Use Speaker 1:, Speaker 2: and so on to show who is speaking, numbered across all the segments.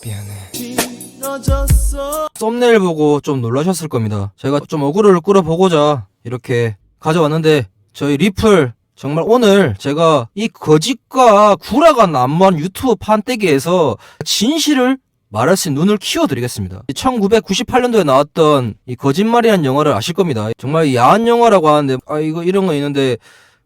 Speaker 1: 미안해. 썸네일 보고 좀 놀라셨을 겁니다. 제가 좀 어그로를 끌어보고자 이렇게 가져왔는데, 저희 리플 정말 오늘 제가 이 거짓과 구라가 난무한 유튜브 판때기에서 진실을 말할 수 있는 눈을 키워드리겠습니다. 1998년도에 나왔던 이 거짓말이라는 영화를 아실 겁니다. 정말 야한 영화라고 하는데, 이거 이런 거 있는데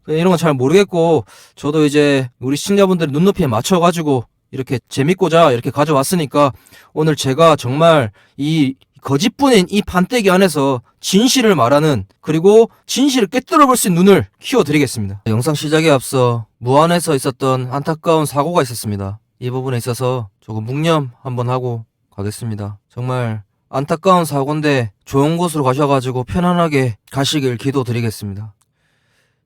Speaker 1: 이런 건 잘 모르겠고, 저도 이제 우리 시청자분들의 눈높이에 맞춰가지고 이렇게 재밌고자 이렇게 가져왔으니까, 오늘 제가 정말 이 거짓뿐인 이 판때기 안에서 진실을 말하는, 그리고 진실을 꿰뚫어 볼 수 있는 눈을 키워드리겠습니다. 영상 시작에 앞서 무안에서 있었던 안타까운 사고가 있었습니다. 이 부분에 있어서 조금 묵념 한번 하고 가겠습니다. 정말 안타까운 사고인데 좋은 곳으로 가셔가지고 편안하게 가시길 기도드리겠습니다.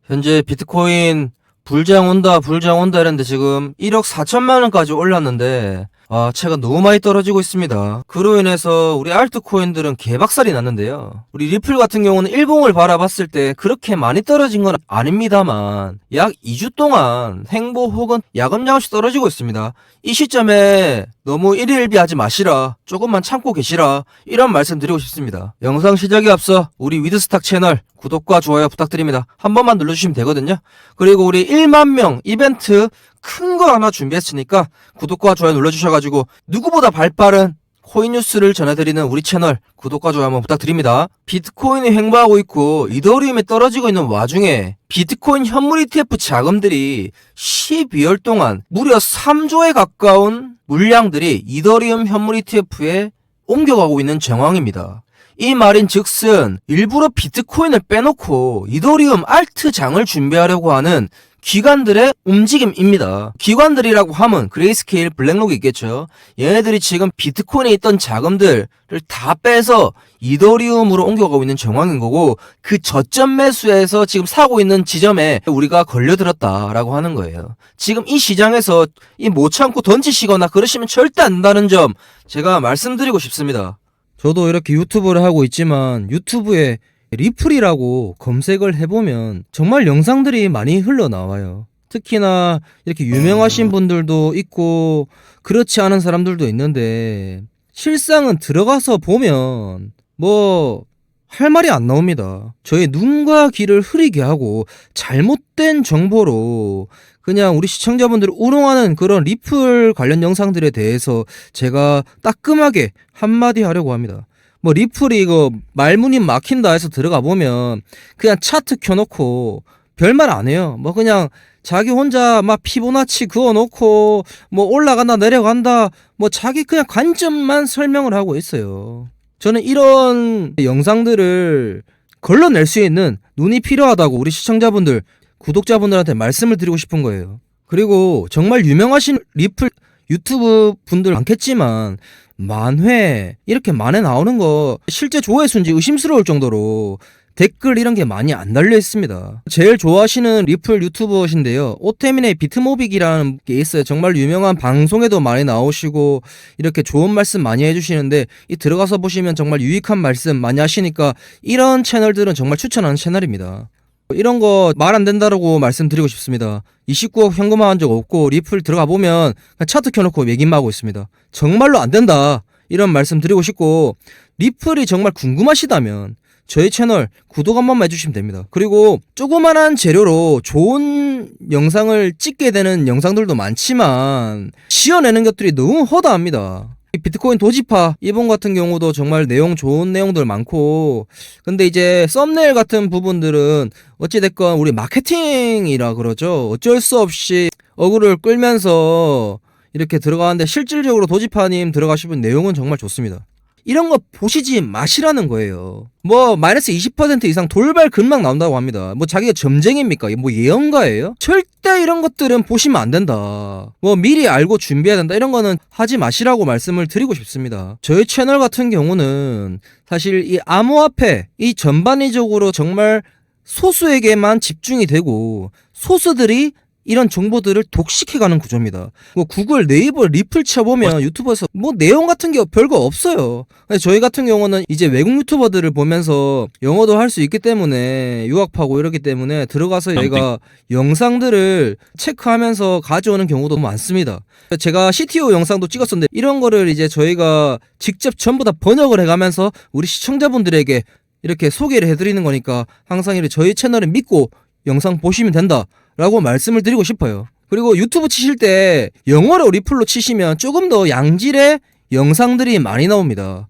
Speaker 1: 현재 비트코인 불장 온다 이랬는데 지금 1억 4천만 원까지 올랐는데, 채가 너무 많이 떨어지고 있습니다. 그로 인해서 우리 알트코인들은 개박살이 났는데요. 우리 리플 같은 경우는 일봉을 바라봤을 때 그렇게 많이 떨어진 건 아닙니다만, 약 2주 동안 횡보 혹은 야금야금씩 떨어지고 있습니다. 이 시점에 너무 일일비하지 마시라, 조금만 참고 계시라, 이런 말씀 드리고 싶습니다. 영상 시작에 앞서 우리 위드스탁 채널 구독과 좋아요 부탁드립니다. 한 번만 눌러주시면 되거든요. 그리고 우리 1만 명 이벤트 큰 거 하나 준비했으니까 구독과 좋아요 눌러주셔가지고 누구보다 발빠른 코인 뉴스를 전해드리는 우리 채널 구독과 좋아요 한번 부탁드립니다. 비트코인이 횡보하고 있고 이더리움이 떨어지고 있는 와중에 비트코인 현물 ETF 자금들이 12월 동안 무려 3조에 가까운 물량들이 이더리움 현물 ETF에 옮겨가고 있는 정황입니다. 이 말인 즉슨 일부러 비트코인을 빼놓고 이더리움 알트 장을 준비하려고 하는 기관들의 움직임입니다. 기관들이라고 하면 그레이스케일, 블랙록이 있겠죠. 얘네들이 지금 비트코인에 있던 자금들을 다 빼서 이더리움으로 옮겨가고 있는 정황인 거고, 그 저점 매수에서 지금 사고 있는 지점에 우리가 걸려들었다라고 하는 거예요. 지금 이 시장에서 이 못 참고 던지시거나 그러시면 절대 안 된다는 점 제가 말씀드리고 싶습니다. 저도 이렇게 유튜브를 하고 있지만 유튜브에 리플이라고 검색을 해보면 정말 영상들이 많이 흘러나와요. 특히나 이렇게 유명하신 분들도 있고 그렇지 않은 사람들도 있는데, 실상은 들어가서 보면 뭐 할 말이 안 나옵니다. 저의 눈과 귀를 흐리게 하고 잘못된 정보로 그냥 우리 시청자분들을 우롱하는 그런 리플 관련 영상들에 대해서 제가 따끔하게 한마디 하려고 합니다. 뭐 리플이 이거 말문이 막힌다 해서 들어가 보면 그냥 차트 켜놓고 별말 안 해요. 뭐 그냥 자기 혼자 막 피보나치 그어놓고 뭐 올라간다 내려간다 뭐 자기 그냥 관점만 설명을 하고 있어요. 저는 이런 영상들을 걸러낼 수 있는 눈이 필요하다고 우리 시청자분들, 구독자분들한테 말씀을 드리고 싶은 거예요. 그리고 정말 유명하신 리플 유튜브 분들 많겠지만 만회 이렇게 만회 나오는 거 실제 조회수인지 의심스러울 정도로 댓글 이런 게 많이 안 달려 있습니다. 제일 좋아하시는 리플 유튜버신데요, 오태민의 비트모빅이라는 게 있어요. 정말 유명한 방송에도 많이 나오시고 이렇게 좋은 말씀 많이 해주시는데, 이 들어가서 보시면 정말 유익한 말씀 많이 하시니까 이런 채널들은 정말 추천하는 채널입니다. 이런 거 말 안 된다라고 말씀드리고 싶습니다. 29억 현금화한 적 없고 리플 들어가 보면 그냥 차트 켜놓고 얘기만 하고 있습니다. 정말로 안 된다, 이런 말씀 드리고 싶고, 리플이 정말 궁금하시다면 저희 채널 구독 한 번만 해주시면 됩니다. 그리고 조그만한 재료로 좋은 영상을 찍게 되는 영상들도 많지만 지어내는 것들이 너무 허다합니다. 비트코인 도지파 이번 같은 경우도 정말 내용 좋은 내용들 많고, 근데 이제 썸네일 같은 부분들은 어찌됐건 우리 마케팅이라 그러죠. 어쩔 수 없이 어그를 끌면서 이렇게 들어가는데, 실질적으로 도지파님 들어가시면 내용은 정말 좋습니다. 이런 거 보시지 마시라는 거예요. 뭐 마이너스 20% 이상 돌발 급락 나온다고 합니다. 뭐 자기가 점쟁입니까? 뭐 예언가예요? 절대 이런 것들은 보시면 안 된다. 뭐 미리 알고 준비해야 된다, 이런 거는 하지 마시라고 말씀을 드리고 싶습니다. 저희 채널 같은 경우는 사실 이 암호화폐 이 전반적으로 정말 소수에게만 집중이 되고, 소수들이 이런 정보들을 독식해가는 구조입니다. 뭐 구글, 네이버, 리플 쳐보면 유튜버에서 뭐 내용 같은 게 별거 없어요. 저희 같은 경우는 이제 외국 유튜버들을 보면서 영어도 할 수 있기 때문에 유학파고 이러기 때문에 들어가서 얘가 영상들을 체크하면서 가져오는 경우도 많습니다. 제가 CTO 영상도 찍었었는데 이런 거를 이제 저희가 직접 전부 다 번역을 해가면서 우리 시청자분들에게 이렇게 소개를 해드리는 거니까 항상 이렇게 저희 채널을 믿고 영상 보시면 된다 라고 말씀을 드리고 싶어요. 그리고 유튜브 치실 때 영어로 리플로 치시면 조금 더 양질의 영상들이 많이 나옵니다.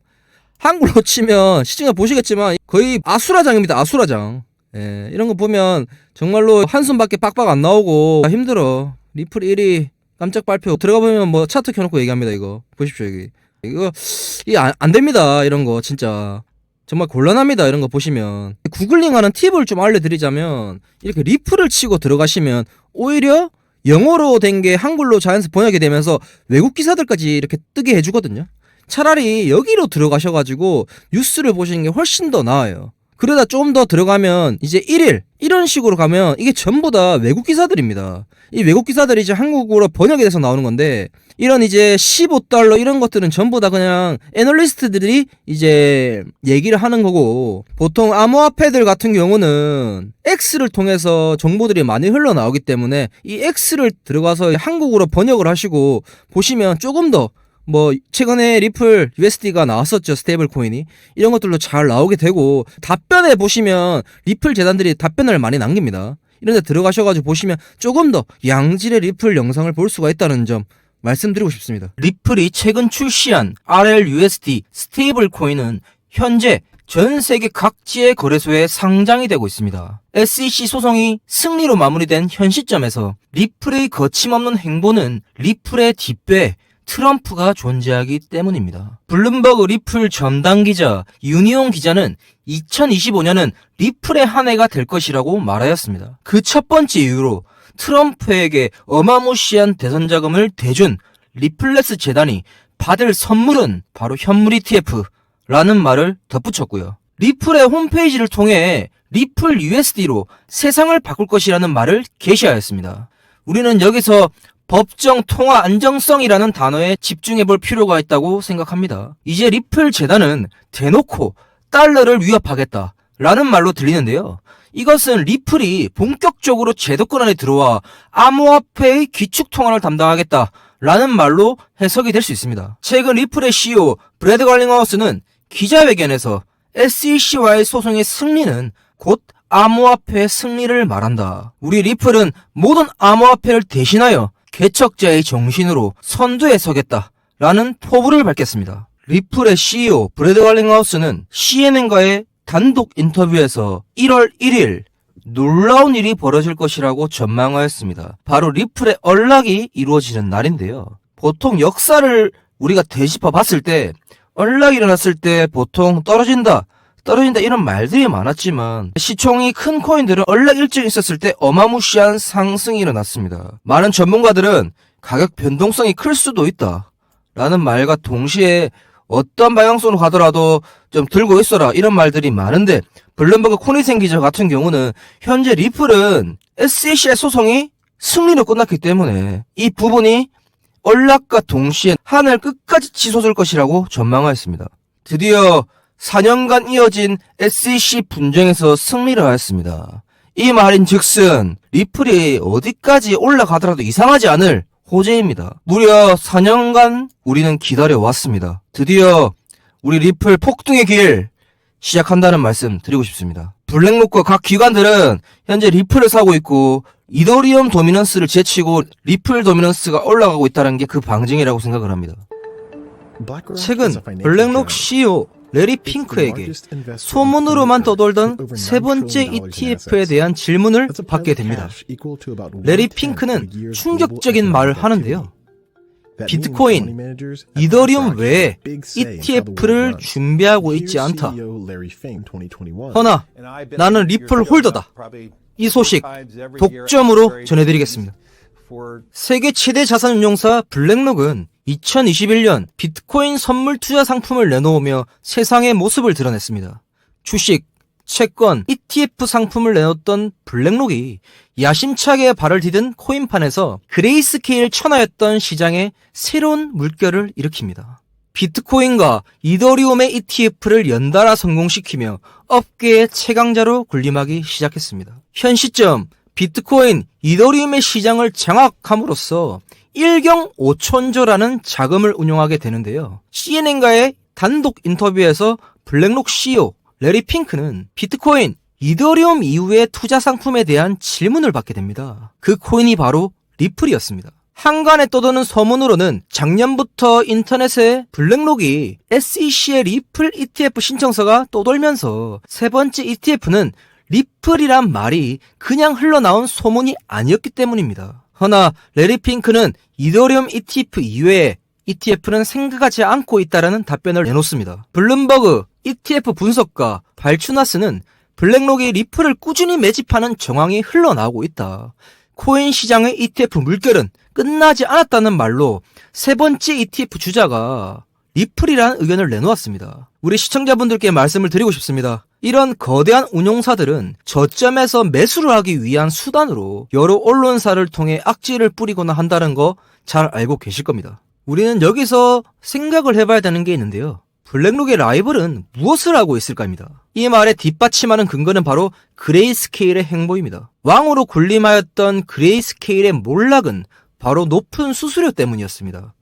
Speaker 1: 한글로 치면 시청자 보시겠지만 거의 아수라장입니다. 아수라장. 예, 이런 거 보면 정말로 한숨밖에 빡빡 안 나오고 힘들어. 리플 1위 깜짝 발표 들어가 보면 뭐 차트 켜놓고 얘기합니다. 이거 보십시오. 이거 안 됩니다. 이런 거 진짜 정말 곤란합니다. 이런 거 보시면. 구글링하는 팁을 좀 알려드리자면 이렇게 리플을 치고 들어가시면 오히려 영어로 된 게 한글로 자연스레 번역이 되면서 외국 기사들까지 이렇게 뜨게 해주거든요. 차라리 여기로 들어가셔가지고 뉴스를 보시는 게 훨씬 더 나아요. 그러다 좀 더 들어가면 이제 1일 이런 식으로 가면 이게 전부 다 외국 기사들입니다. 이 외국 기사들이 이제 한국어로 번역이 돼서 나오는 건데 이런 이제 $15 이런 것들은 전부 다 그냥 애널리스트들이 이제 얘기를 하는 거고, 보통 암호화폐들 같은 경우는 X를 통해서 정보들이 많이 흘러나오기 때문에 이 X를 들어가서 한국어로 번역을 하시고 보시면 조금 더 뭐 최근에 리플 USD가 나왔었죠. 스테이블 코인이. 이런 것들도 잘 나오게 되고, 답변에 보시면 리플 재단들이 답변을 많이 남깁니다. 이런 데 들어가셔가지고 보시면 조금 더 양질의 리플 영상을 볼 수가 있다는 점 말씀드리고 싶습니다. 리플이 최근 출시한 RLUSD 스테이블 코인은 현재 전 세계 각지의 거래소에 상장이 되고 있습니다. SEC 소송이 승리로 마무리된 현 시점에서 리플의 거침없는 행보는 리플의 뒷배에 트럼프가 존재하기 때문입니다. 블룸버그 리플 전담 기자 윤희용 기자는 2025년은 리플의 한 해가 될 것이라고 말하였습니다. 그 첫 번째 이유로 트럼프에게 어마무시한 대선 자금을 대준 리플레스 재단이 받을 선물은 바로 현물 ETF라는 말을 덧붙였고요. 리플의 홈페이지를 통해 리플 USD로 세상을 바꿀 것이라는 말을 게시하였습니다. 우리는 여기서 법정 통화 안정성이라는 단어에 집중해 볼 필요가 있다고 생각합니다. 이제 리플 재단은 대놓고 달러를 위협하겠다라는 말로 들리는데요. 이것은 리플이 본격적으로 제도권 안에 들어와 암호화폐의 기축통화를 담당하겠다라는 말로 해석이 될 수 있습니다. 최근 리플의 CEO 브래드 갈링하우스는 기자회견에서 SEC와의 소송의 승리는 곧 암호화폐의 승리를 말한다. 우리 리플은 모든 암호화폐를 대신하여 개척자의 정신으로 선두에 서겠다라는 포부를 밝혔습니다. 리플의 CEO 브래드 갈링하우스는 CNN과의 단독 인터뷰에서 1월 1일 놀라운 일이 벌어질 것이라고 전망하였습니다. 바로 리플의 언락이 이루어지는 날인데요. 보통 역사를 우리가 되짚어 봤을 때 언락이 일어났을 때 보통 떨어진다 이런 말들이 많았지만 시총이 큰 코인들은 언락 일정이 있었을 때 어마무시한 상승이 일어났습니다. 많은 전문가들은 가격 변동성이 클 수도 있다 라는 말과 동시에 어떤 방향성으로 가더라도 좀 들고 있어라 이런 말들이 많은데, 블룸버그 코니센 기자 같은 경우는 현재 리플은 SEC의 소송이 승리로 끝났기 때문에 이 부분이 언락과 동시에 하늘 끝까지 치솟을 것이라고 전망하였습니다. 드디어 4년간 이어진 SEC 분쟁에서 승리를 하였습니다. 이 말인 즉슨 리플이 어디까지 올라가더라도 이상하지 않을 호재입니다. 무려 4년간 우리는 기다려왔습니다. 드디어 우리 리플 폭등의 길 시작한다는 말씀 드리고 싶습니다. 블랙록과 각 기관들은 현재 리플을 사고 있고 이더리움 도미넌스를 제치고 리플 도미넌스가 올라가고 있다는 게 그 방증이라고 생각을 합니다. 최근 블랙록 CEO 레리 핑크에게 소문으로만 떠돌던 세 번째 ETF에 대한 질문을 받게 됩니다. 레리 핑크는 충격적인 말을 하는데요. 비트코인, 이더리움 외에 ETF를 준비하고 있지 않다. 허나 나는 리플 홀더다. 이 소식 독점으로 전해드리겠습니다. 세계 최대 자산운용사 블랙록은 2021년 비트코인 선물 투자 상품을 내놓으며 세상의 모습을 드러냈습니다. 주식, 채권, ETF 상품을 내놓던 블랙록이 야심차게 발을 디딘 코인판에서 그레이스케일 천하였던 시장에 새로운 물결을 일으킵니다. 비트코인과 이더리움의 ETF를 연달아 성공시키며 업계의 최강자로 군림하기 시작했습니다. 현 시점 비트코인, 이더리움의 시장을 장악함으로써 1경 5천조라는 자금을 운용하게 되는데요. CNN과의 단독 인터뷰에서 블랙록 CEO 레리 핑크는 비트코인, 이더리움 이후의 투자 상품에 대한 질문을 받게 됩니다. 그 코인이 바로 리플이었습니다. 한간에 떠도는 소문으로는 작년부터 인터넷에 블랙록이 SEC의 리플 ETF 신청서가 떠돌면서 세 번째 ETF는 리플이란 말이 그냥 흘러나온 소문이 아니었기 때문입니다. 허나 레리 핑크는 이더리움 ETF 이외에 ETF는 생각하지 않고 있다라는 답변을 내놓습니다. 블룸버그 ETF 분석가 발추나스는 블랙록이 리플을 꾸준히 매집하는 정황이 흘러나오고 있다. 코인 시장의 ETF 물결은 끝나지 않았다는 말로 세 번째 ETF 주자가 리플이라는 의견을 내놓았습니다. 우리 시청자분들께 말씀을 드리고 싶습니다. 이런 거대한 운용사들은 저점에서 매수를 하기 위한 수단으로 여러 언론사를 통해 악재를 뿌리거나 한다는 거 잘 알고 계실 겁니다. 우리는 여기서 생각을 해봐야 되는 게 있는데요. 블랙록의 라이벌은 무엇을 하고 있을까입니다. 이 말에 뒷받침하는 근거는 바로 그레이스케일의 행보입니다. 왕으로 군림하였던 그레이스케일의 몰락은 바로 높은 수수료 때문이었습니다.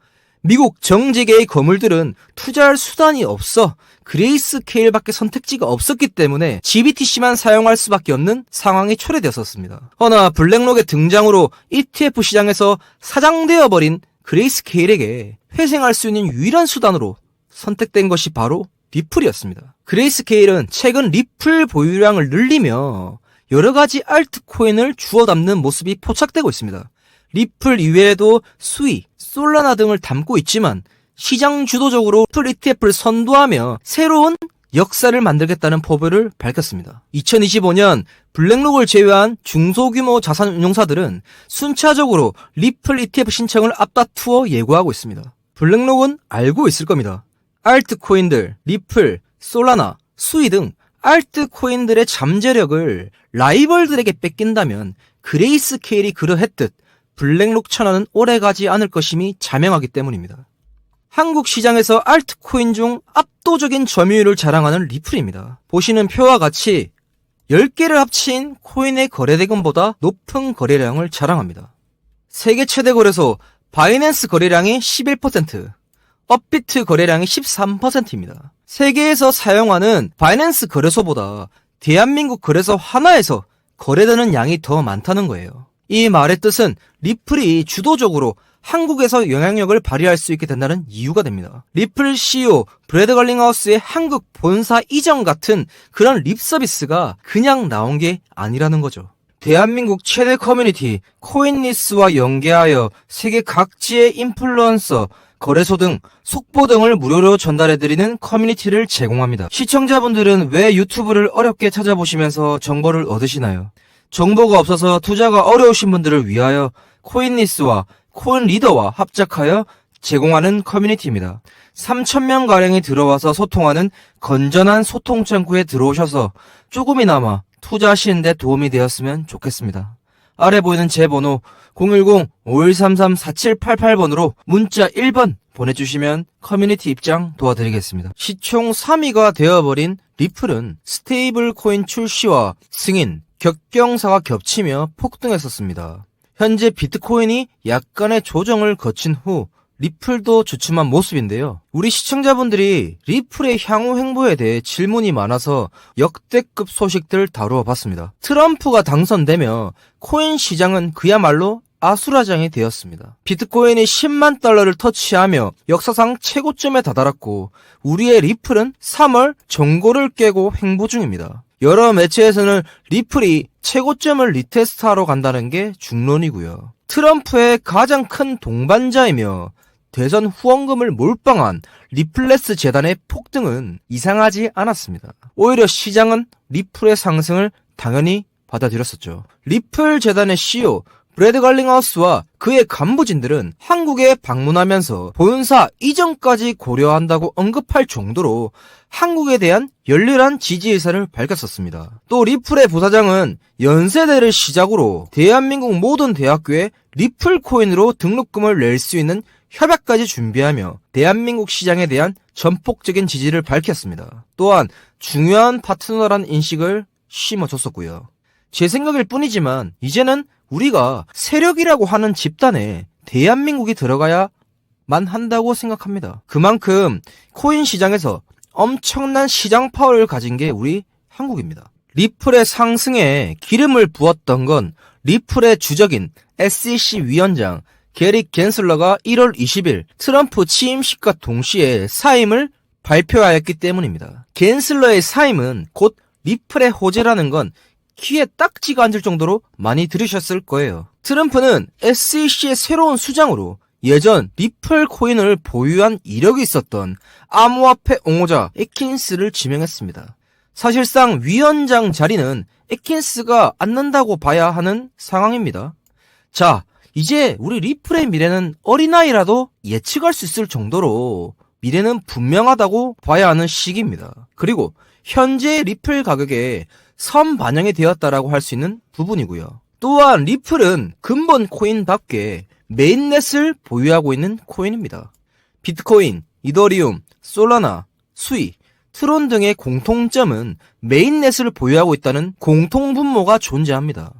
Speaker 1: 미국 정재계의 거물들은 투자할 수단이 없어 그레이스케일밖에 선택지가 없었기 때문에 GBTC만 사용할 수밖에 없는 상황이 초래되었습니다. 허나 블랙록의 등장으로 ETF 시장에서 사장되어버린 그레이스케일에게 회생할 수 있는 유일한 수단으로 선택된 것이 바로 리플이었습니다. 그레이스케일은 최근 리플 보유량을 늘리며 여러가지 알트코인을 주워 담는 모습이 포착되고 있습니다. 리플 이외에도 수이, 솔라나 등을 담고 있지만 시장 주도적으로 리플 ETF를 선도하며 새로운 역사를 만들겠다는 포부를 밝혔습니다. 2025년 블랙록을 제외한 중소규모 자산 운용사들은 순차적으로 리플 ETF 신청을 앞다투어 예고하고 있습니다. 블랙록은 알고 있을 겁니다. 알트코인들, 리플, 솔라나, 수이 등 알트코인들의 잠재력을 라이벌들에게 뺏긴다면 그레이스케일이 그러했듯 블랙록 천하는 오래가지 않을 것임이 자명하기 때문입니다. 한국 시장에서 알트코인 중 압도적인 점유율을 자랑하는 리플입니다. 보시는 표와 같이 10개를 합친 코인의 거래대금보다 높은 거래량을 자랑합니다. 세계 최대 거래소 바이낸스 거래량이 11%, 업비트 거래량이 13%입니다. 세계에서 사용하는 바이낸스 거래소보다 대한민국 거래소 하나에서 거래되는 양이 더 많다는 거예요. 이 말의 뜻은 리플이 주도적으로 한국에서 영향력을 발휘할 수 있게 된다는 이유가 됩니다. 리플 CEO 브래드 걸링하우스의 한국 본사 이전 같은 그런 립 서비스가 그냥 나온 게 아니라는 거죠. 대한민국 최대 커뮤니티 코인리스와 연계하여 세계 각지의 인플루언서, 거래소 등 속보 등을 무료로 전달해드리는 커뮤니티를 제공합니다. 시청자분들은 왜 유튜브를 어렵게 찾아보시면서 정보를 얻으시나요? 정보가 없어서 투자가 어려우신 분들을 위하여 코인리스와 코인리더와 합작하여 제공하는 커뮤니티입니다. 3,000명가량이 들어와서 소통하는 건전한 소통 창구에 들어오셔서 조금이나마 투자하시는 데 도움이 되었으면 좋겠습니다. 아래 보이는 제 번호 010-5133-4788번으로 문자 1번 보내주시면 커뮤니티 입장 도와드리겠습니다. 시총 3위가 되어버린 리플은 스테이블 코인 출시와 승인, 격경사가 겹치며 폭등했었습니다. 현재 비트코인이 약간의 조정을 거친 후 리플도 주춤한 모습인데요. 우리 시청자분들이 리플의 향후 행보에 대해 질문이 많아서 역대급 소식들 다루어 봤습니다. 트럼프가 당선되며 코인 시장은 그야말로 아수라장이 되었습니다. 비트코인이 10만 달러를 터치하며 역사상 최고점에 다다랐고 우리의 리플은 3월 정고를 깨고 횡보 중입니다. 여러 매체에서는 리플이 최고점을 리테스트하러 간다는 게 중론이고요. 트럼프의 가장 큰 동반자이며 대선 후원금을 몰빵한 리플레스 재단의 폭등은 이상하지 않았습니다. 오히려 시장은 리플의 상승을 당연히 받아들였었죠. 리플 재단의 CEO 브래드 갈링하우스와 그의 간부진들은 한국에 방문하면서 본사 이전까지 고려한다고 언급할 정도로 한국에 대한 열렬한 지지 의사를 밝혔었습니다. 또 리플의 부사장은 연세대를 시작으로 대한민국 모든 대학교에 리플 코인으로 등록금을 낼 수 있는 협약까지 준비하며 대한민국 시장에 대한 전폭적인 지지를 밝혔습니다. 또한 중요한 파트너라는 인식을 심어줬었고요. 제 생각일 뿐이지만 이제는 우리가 세력이라고 하는 집단에 대한민국이 들어가야만 한다고 생각합니다. 그만큼 코인 시장에서 엄청난 시장 파워를 가진 게 우리 한국입니다. 리플의 상승에 기름을 부었던 건 리플의 주적인 SEC 위원장 게리 겐슬러가 1월 20일 트럼프 취임식과 동시에 사임을 발표하였기 때문입니다. 겐슬러의 사임은 곧 리플의 호재라는 건 귀에 딱지가 앉을 정도로 많이 들으셨을 거예요. 트럼프는 SEC의 새로운 수장으로 예전 리플 코인을 보유한 이력이 있었던 암호화폐 옹호자 애킨스를 지명했습니다. 사실상 위원장 자리는 애킨스가 앉는다고 봐야 하는 상황입니다. 자, 이제 우리 리플의 미래는 어린아이라도 예측할 수 있을 정도로 미래는 분명하다고 봐야 하는 시기입니다. 그리고 현재 리플 가격에 선반영이 되었다라고 할 수 있는 부분이고요. 또한 리플은 근본 코인답게 메인넷을 보유하고 있는 코인입니다. 비트코인, 이더리움, 솔라나, 수이, 트론 등의 공통점은 메인넷을 보유하고 있다는 공통분모가 존재합니다.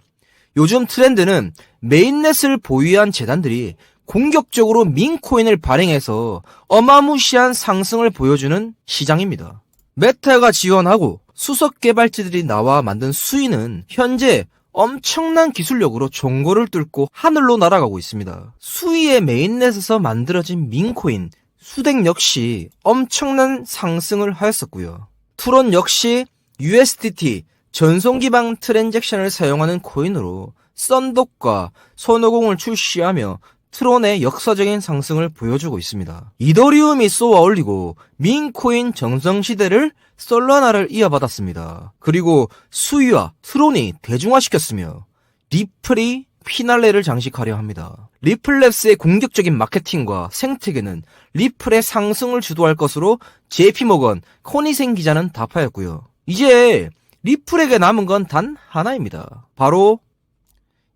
Speaker 1: 요즘 트렌드는 메인넷을 보유한 재단들이 공격적으로 민코인을 발행해서 어마무시한 상승을 보여주는 시장입니다. 메타가 지원하고 수석 개발자들이 나와 만든 수이는 현재 엄청난 기술력으로 종고를 뚫고 하늘로 날아가고 있습니다. 수이의 메인넷에서 만들어진 민코인 수덱 역시 엄청난 상승을 하였었고요. 트론 역시 USDT 전송 기반 트랜잭션을 사용하는 코인으로 썬독과 손오공을 출시하며 트론의 역사적인 상승을 보여주고 있습니다. 이더리움이 쏘아 올리고 민코인 정성시대를 솔라나를 이어받았습니다. 그리고 수이와 트론이 대중화시켰으며 리플이 피날레를 장식하려 합니다. 리플랩스의 공격적인 마케팅과 생태계는 리플의 상승을 주도할 것으로 JP모건 코니센 기자는 답하였고요. 이제 리플에게 남은 건 단 하나입니다. 바로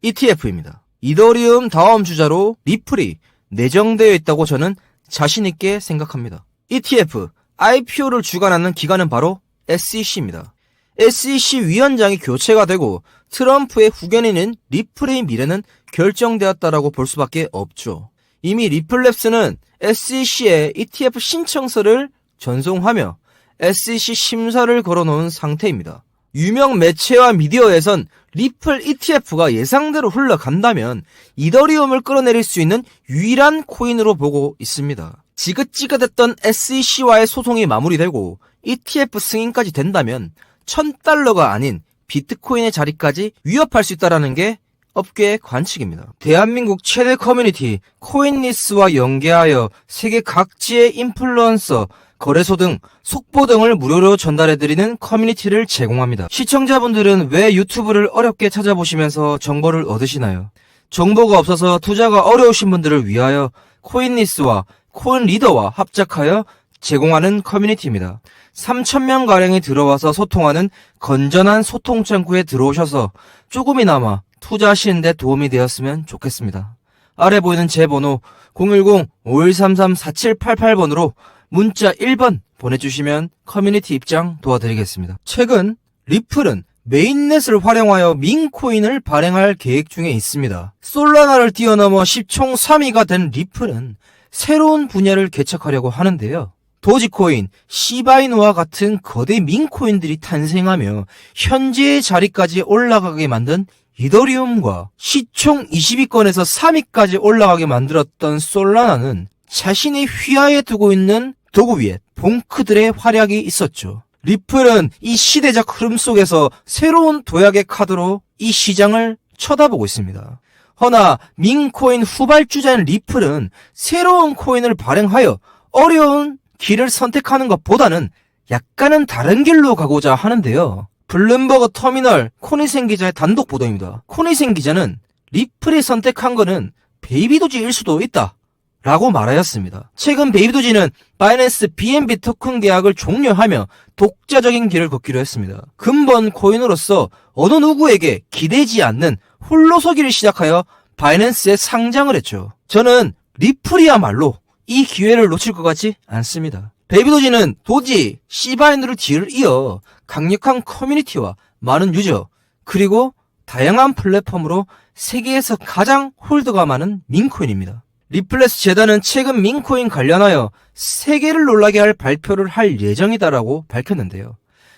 Speaker 1: ETF입니다. 이더리움 다음 주자로 리플이 내정되어 있다고 저는 자신있게 생각합니다. ETF, IPO를 주관하는 기관은 바로 SEC입니다. SEC 위원장이 교체가 되고 트럼프의 후견인인 리플의 미래는 결정되었다라고 볼 수밖에 없죠. 이미 리플랩스는 SEC에 ETF 신청서를 전송하며 SEC 심사를 걸어놓은 상태입니다. 유명 매체와 미디어에선 리플 ETF가 예상대로 흘러간다면 이더리움을 끌어내릴 수 있는 유일한 코인으로 보고 있습니다. 지긋지긋했던 SEC와의 소송이 마무리되고 ETF 승인까지 된다면 $1000가 아닌 비트코인의 자리까지 위협할 수 있다는 게 업계의 관측입니다. 대한민국 최대 커뮤니티 코인리스와 연계하여 세계 각지의 인플루언서, 거래소 등 속보 등을 무료로 전달해드리는 커뮤니티를 제공합니다. 시청자분들은 왜 유튜브를 어렵게 찾아보시면서 정보를 얻으시나요? 정보가 없어서 투자가 어려우신 분들을 위하여 코인리스와 코인리더와 합작하여 제공하는 커뮤니티입니다. 3000명가량이 들어와서 소통하는 건전한 소통 창구에 들어오셔서 조금이나마 투자하시는 데 도움이 되었으면 좋겠습니다. 아래 보이는 제 번호 010-5133-4788번으로 문자 1번 보내주시면 커뮤니티 입장 도와드리겠습니다. 최근 리플은 메인넷을 활용하여 민코인을 발행할 계획 중에 있습니다. 솔라나를 뛰어넘어 시총 3위가 된 리플은 새로운 분야를 개척하려고 하는데요. 도지코인, 시바이누와 같은 거대 민코인들이 탄생하며 현재의 자리까지 올라가게 만든 이더리움과 시총 20위권에서 3위까지 올라가게 만들었던 솔라나는 자신의 휘하에 두고 있는 도구 위에 봉크들의 활약이 있었죠. 리플은 이 시대적 흐름 속에서 새로운 도약의 카드로 이 시장을 쳐다보고 있습니다. 허나 민코인 후발주자인 리플은 새로운 코인을 발행하여 어려운 길을 선택하는 것보다는 약간은 다른 길로 가고자 하는데요. 블룸버그 터미널 코니센 기자의 단독 보도입니다. 코니센 기자는 리플이 선택한 거는 베이비도지일 수도 있다 라고 말하였습니다. 최근 베이비도지는 바이낸스 BNB 토큰 계약을 종료하며 독자적인 길을 걷기로 했습니다. 근본 코인으로서 어느 누구에게 기대지 않는 홀로서기를 시작하여 바이낸스에 상장을 했죠. 저는 리플이야말로 이 기회를 놓칠 것 같지 않습니다. 베이비도지는 도지, 시바이누를 뒤를 이어 강력한 커뮤니티와 많은 유저, 그리고 다양한 플랫폼으로 세계에서 가장 홀더가 많은 밈코인입니다. 리플레스 재단은 최근 밈코인 관련하여 세계를 놀라게 할 발표를 할 예정이다라고 밝혔는데요.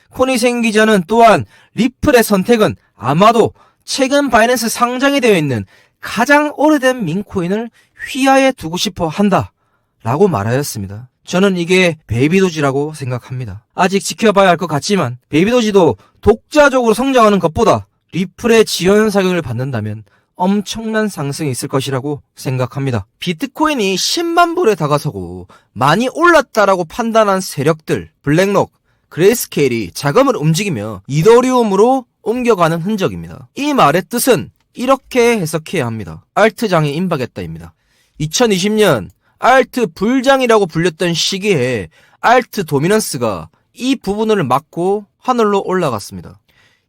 Speaker 1: 코니생 기자는 또한 리플의 선택은 아마도 최근 바이낸스 상장이 되어 있는 가장 오래된 밈코인을 휘하에 두고 싶어 한다 라고 말하였습니다. 저는 이게 베이비도지라고 생각합니다. 아직 지켜봐야 할 것 같지만 베이비도지도 독자적으로 성장하는 것보다 리플의 지원 사격을 받는다면 엄청난 상승이 있을 것이라고 생각합니다. 비트코인이 10만 불에 다가서고 많이 올랐다라고 판단한 세력들, 블랙록, 그레이스케일이 자금을 움직이며 이더리움으로 옮겨가는 흔적입니다. 이 말의 뜻은 이렇게 해석해야 합니다. 알트장이 임박했다입니다. 2020년 알트 불장이라고 불렸던 시기에 알트 도미넌스가 이 부분을 막고 하늘로 올라갔습니다.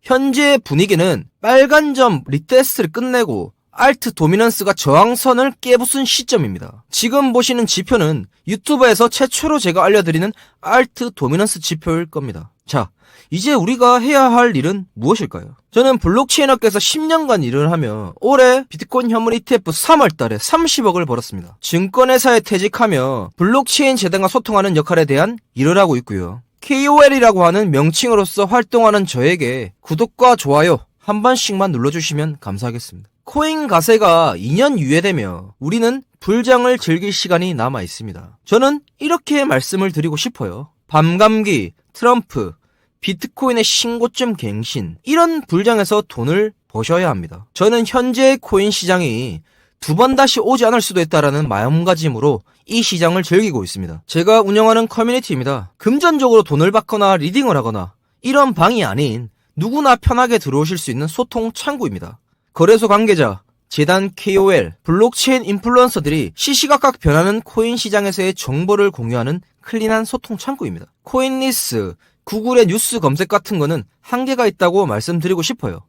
Speaker 1: 현재 분위기는 빨간 점 리테스트를 끝내고 알트 도미넌스가 저항선을 깨부순 시점입니다. 지금 보시는 지표는 유튜브에서 최초로 제가 알려드리는 알트 도미넌스 지표일 겁니다. 자, 이제 우리가 해야 할 일은 무엇일까요? 저는 블록체인 업계에서 10년간 일을 하며 올해 비트코인 현물 ETF 3월 달에 30억을 벌었습니다. 증권회사에 퇴직하며 블록체인 재단과 소통하는 역할에 대한 일을 하고 있고요. KOL이라고 하는 명칭으로서 활동하는 저에게 구독과 좋아요 한 번씩만 눌러주시면 감사하겠습니다. 코인 가세가 2년 유예되며 우리는 불장을 즐길 시간이 남아 있습니다. 저는 이렇게 말씀을 드리고 싶어요. 밤감기, 트럼프, 비트코인의 신고점 갱신, 이런 불장에서 돈을 버셔야 합니다. 저는 현재 코인 시장이 두 번 다시 오지 않을 수도 있다라는 마음가짐으로 이 시장을 즐기고 있습니다. 제가 운영하는 커뮤니티입니다. 금전적으로 돈을 받거나 리딩을 하거나 이런 방이 아닌 누구나 편하게 들어오실 수 있는 소통 창구입니다. 거래소 관계자, 재단 KOL, 블록체인 인플루언서들이 시시각각 변하는 코인 시장에서의 정보를 공유하는 클린한 소통 창구입니다. 코인리스, 구글의 뉴스 검색 같은 거는 한계가 있다고 말씀드리고 싶어요.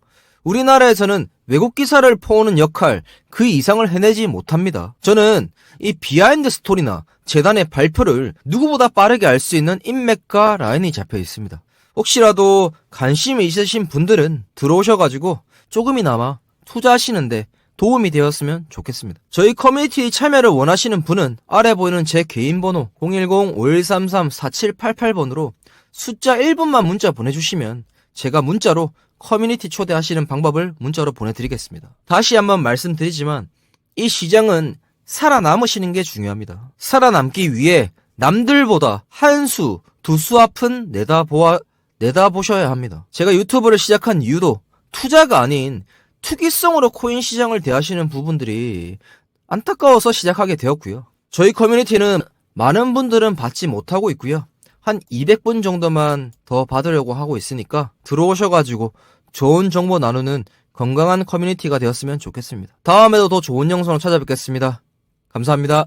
Speaker 1: 우리나라에서는 외국 기사를 퍼오는 역할 그 이상을 해내지 못합니다. 저는 이 비하인드 스토리나 재단의 발표를 누구보다 빠르게 알 수 있는 인맥과 라인이 잡혀 있습니다. 혹시라도 관심이 있으신 분들은 들어오셔가지고 조금이나마 투자하시는데 도움이 되었으면 좋겠습니다. 저희 커뮤니티 참여를 원하시는 분은 아래 보이는 제 개인 번호 010-5133-4788번으로 숫자 1번만 문자 보내주시면 제가 문자로 커뮤니티 초대하시는 방법을 문자로 보내드리겠습니다. 다시 한번 말씀드리지만 이 시장은 살아남으시는 게 중요합니다. 살아남기 위해 남들보다 한 수, 두 수 앞은 내다보셔야 합니다. 제가 유튜브를 시작한 이유도 투자가 아닌 투기성으로 코인 시장을 대하시는 부분들이 안타까워서 시작하게 되었고요. 저희 커뮤니티는 많은 분들은 받지 못하고 있고요. 한 200분 정도만 더 받으려고 하고 있으니까 들어오셔가지고 좋은 정보 나누는 건강한 커뮤니티가 되었으면 좋겠습니다. 다음에도 더 좋은 영상으로 찾아뵙겠습니다. 감사합니다.